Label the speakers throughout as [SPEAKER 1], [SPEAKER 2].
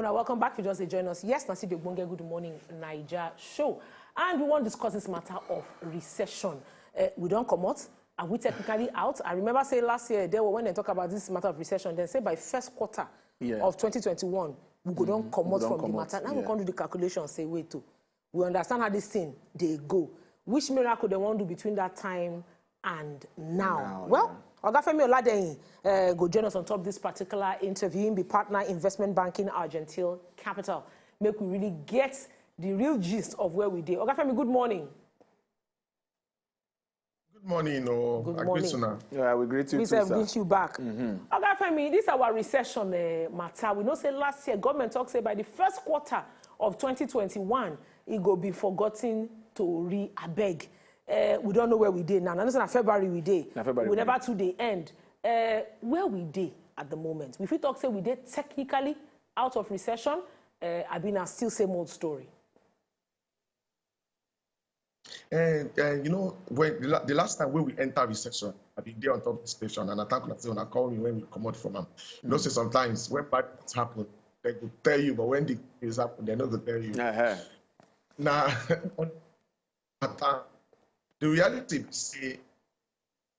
[SPEAKER 1] Now, welcome back. If you just join us. Yes, Nasi Bonge, good morning, Naija show. And we want to discuss this matter of recession. We don't come out. Are we technically out? I remember saying last year, when they talk about this matter of recession, they say by first quarter of 2021, we go don't come out from the matter. Now we can do the calculation and say, wait, we understand how this thing, they go. Which miracle they want to do between that time and now? Well, Ogafemi Oladeyin go join us on top of this particular interview. Be partner investment banking Argentine Capital. Make we really get the real gist of where we did. Ogafemi, good morning.
[SPEAKER 2] Good morning.
[SPEAKER 1] Good morning.
[SPEAKER 3] Yeah, we greet you too, sir.
[SPEAKER 1] Bring you back. Ogafemi, this is our recession matter. We know say last year government talks say by the first quarter of 2021 it go be forgotten to re-abeg. We don't know where we did now. Now, in February we did. We never to the end. Where we did at the moment? If we talk say we did technically out of recession, I've been still same old story.
[SPEAKER 2] And you know, when the last time when we enter recession, I've been there on top of the station, and I thank you when I call me when we come out from them. You know, say sometimes when bad things happen, they will tell you, but when the things happen, they're not going to tell you. Now, the reality is,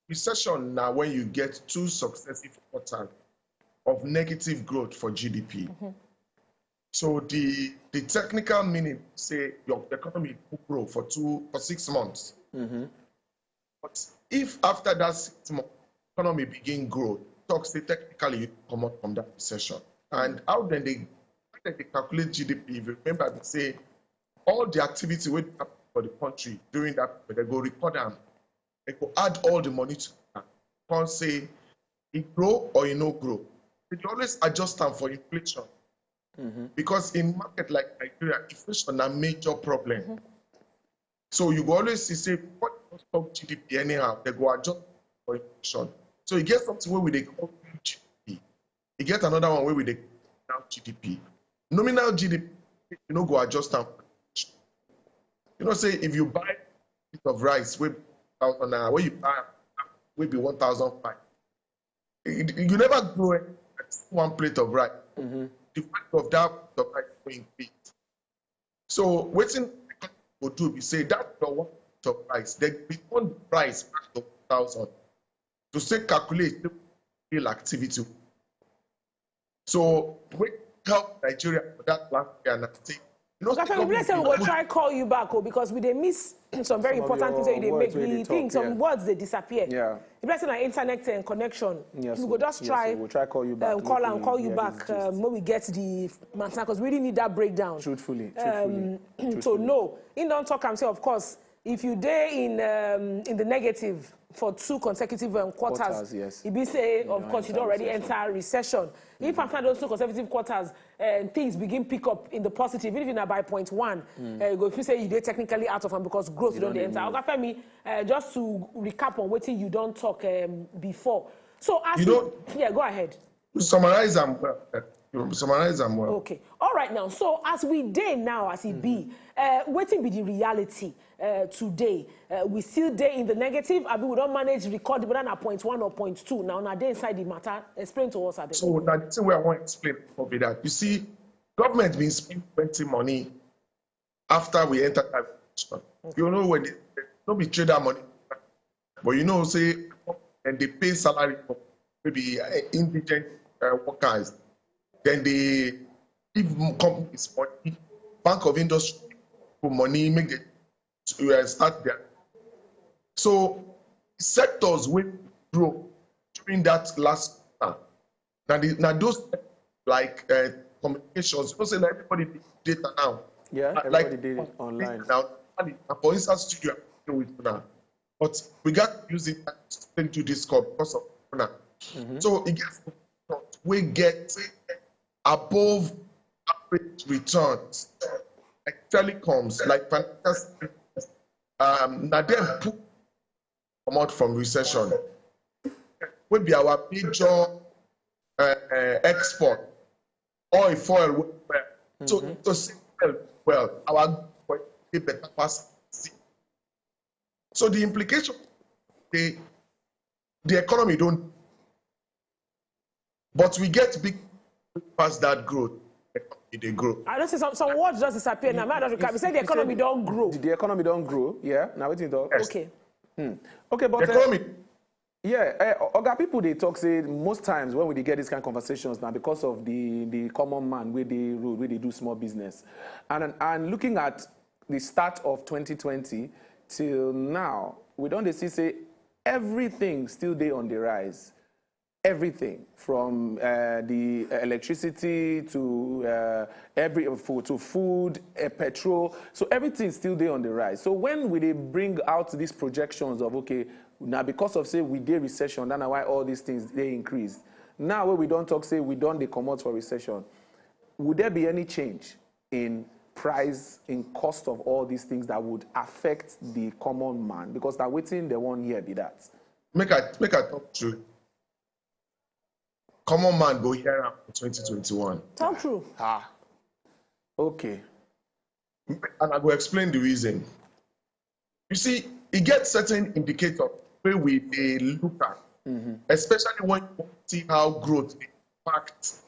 [SPEAKER 2] recession now when you get 2 successive quarters of negative growth for GDP. So the technical meaning say your economy will grow for 6 months. But if after that 6 months economy begin grow, talk say technically you come out from that recession. And how then they calculate GDP? If you remember, they say all the activity we happen for the country during that, they go record them. They go add all the money to that. Can't say it grow or it no grow. They always adjust them for inflation. Because in market like Nigeria, inflation is a major problem. So you go always say, what stop GDP anyhow? They go adjust for inflation. So you get something where we they call GDP. You get another one where we they call GDP. Nominal GDP, you know, go adjust them. You know, say if you buy a piece of rice, where you buy will be 1,005. You never grow one plate of rice. The value of that rice will increase. So waiting will do we say that the 1 plate of rice, they return the price back to 1,000 to say calculate the real activity. So we help Nigeria for that last year and I think.
[SPEAKER 1] We will try call you back because we they miss some very important things that they make. We think some words they disappear. If that's an internet and connection, we will just try.
[SPEAKER 3] We'll try call you back.
[SPEAKER 1] Call you back when we get the matter because we really need that breakdown.
[SPEAKER 3] Truthfully.
[SPEAKER 1] So no, in don't talk and say of course if you day in the negative for 2 consecutive quarters, it be say of course you don't already enter recession. If after those 2 consecutive quarters things begin pick up in the positive, even if you're by 0.1, if you say you did technically out of them because growth you don't enter. Ogafemi, just to recap on what you don't talk before. So as go ahead.
[SPEAKER 2] Summarize them well. Summarize them well.
[SPEAKER 1] Okay. All right now. So as we day now, as it be, waiting be the reality today. We still day in the negative. I mean, we don't manage record but at 0.1 or 0.2. Now day inside the matter. Explain to us.
[SPEAKER 2] So that's the way I want to explain for that. You see, government been spending plenty money after we enter that. You know when they don't be trade that money, but you know say and they pay salary for maybe indigent workers. Then they give companies money, Bank of Industry for money, make it start there. So sectors will grow during that last time. Now those like communications, you know, say like everybody did data now.
[SPEAKER 3] Yeah, everybody did it online.
[SPEAKER 2] Now, for instance, studio with now, but we got to use it to do this call because of Corona. So it gets we get above average returns, like telecoms, like financial. Now them put come out from recession. Will be our major export oil, foil. So to say well, our better pass. So the implication, the economy don't, but we get big past that growth. they grow.
[SPEAKER 1] I don't see some words just disappear now. We say the economy don't grow.
[SPEAKER 3] The economy don't grow, yeah. Now what you talk?
[SPEAKER 2] Yes.
[SPEAKER 1] Okay.
[SPEAKER 3] Okay, but
[SPEAKER 2] The economy.
[SPEAKER 3] Oga, people they talk say most times when we get these kind of conversations now because of the common man where they rule, where they do small business, and looking at the start of 2020 till now, we don't see say everything still there on the rise. Everything from the electricity to food, petrol. So everything's still there on the rise. So when we they bring out these projections of okay, now because of say we did recession, that's why all these things they increased. Now when we don't talk say we don't they come out for recession, would there be any change in price, in cost of all these things that would affect the common man? Because they're waiting the 1 year be that.
[SPEAKER 2] Make I talk to common man go here in 2021.
[SPEAKER 1] Talk true.
[SPEAKER 3] Okay.
[SPEAKER 2] And I will explain the reason. You see, it gets certain indicators where we look at, especially when you see how growth impacts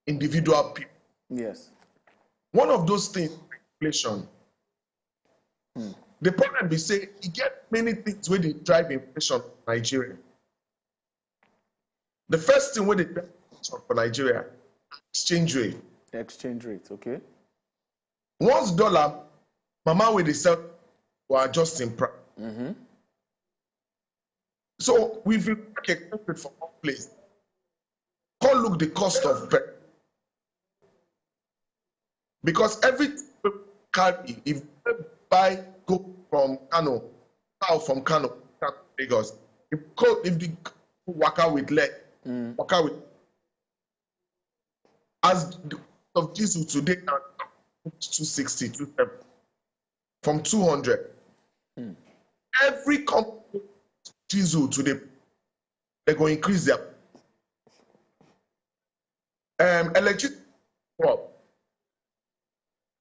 [SPEAKER 2] individual people.
[SPEAKER 3] Yes.
[SPEAKER 2] One of those things is inflation. The problem is say you get many things where they drive inflation in Nigeria. The first thing where they drive inflation for Nigeria, exchange rate.
[SPEAKER 3] The exchange rate, okay.
[SPEAKER 2] Once dollar, mama where they sell will adjust in price. So we've been expected from one place. Can't look the cost of petrol. Because every carry, if you buy go from Kano, from Kano, Lagos, if the waka with leg, waka with as the of diesel today now 260, 270, from 200. Every company diesel today, they're going to increase their electricity. Well,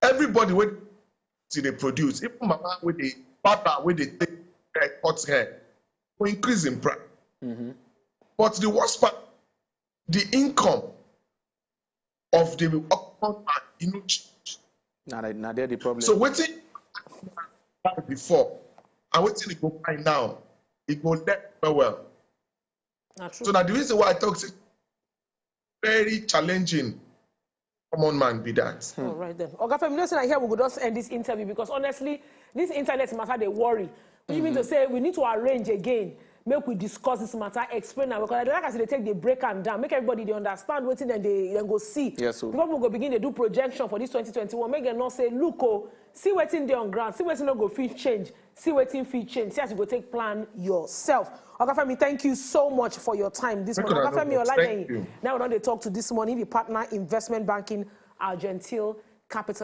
[SPEAKER 2] everybody when they produce, even mama with the papa with the cut hair, will increase in price. But the worst part, the income of the workman, change.
[SPEAKER 3] Now they're the problem.
[SPEAKER 2] So waiting before and waiting to go buy now, it will let well.
[SPEAKER 1] Not true.
[SPEAKER 2] So now the reason why I talk is very challenging. Common man be that.
[SPEAKER 1] All right then. Okay, Femi, listen, I hear we could just end this interview because honestly, this internet matter they worry. Which means to say we need to arrange again. Make we discuss this matter, explain now. Because like I said, they take the break and down, make everybody they understand what and they then go see.
[SPEAKER 3] Yes, so.
[SPEAKER 1] People go begin to do projection for this 2021. Make them not say, look, oh, see what's in there on ground, see what's not go feel change, see what's in feel change. See as you go take plan yourself. Okay, Femi, thank you so much for your time this morning. Okay, Femi,
[SPEAKER 2] thank you.
[SPEAKER 1] now we're going to talk to this morning the partner investment banking Argentine Capital.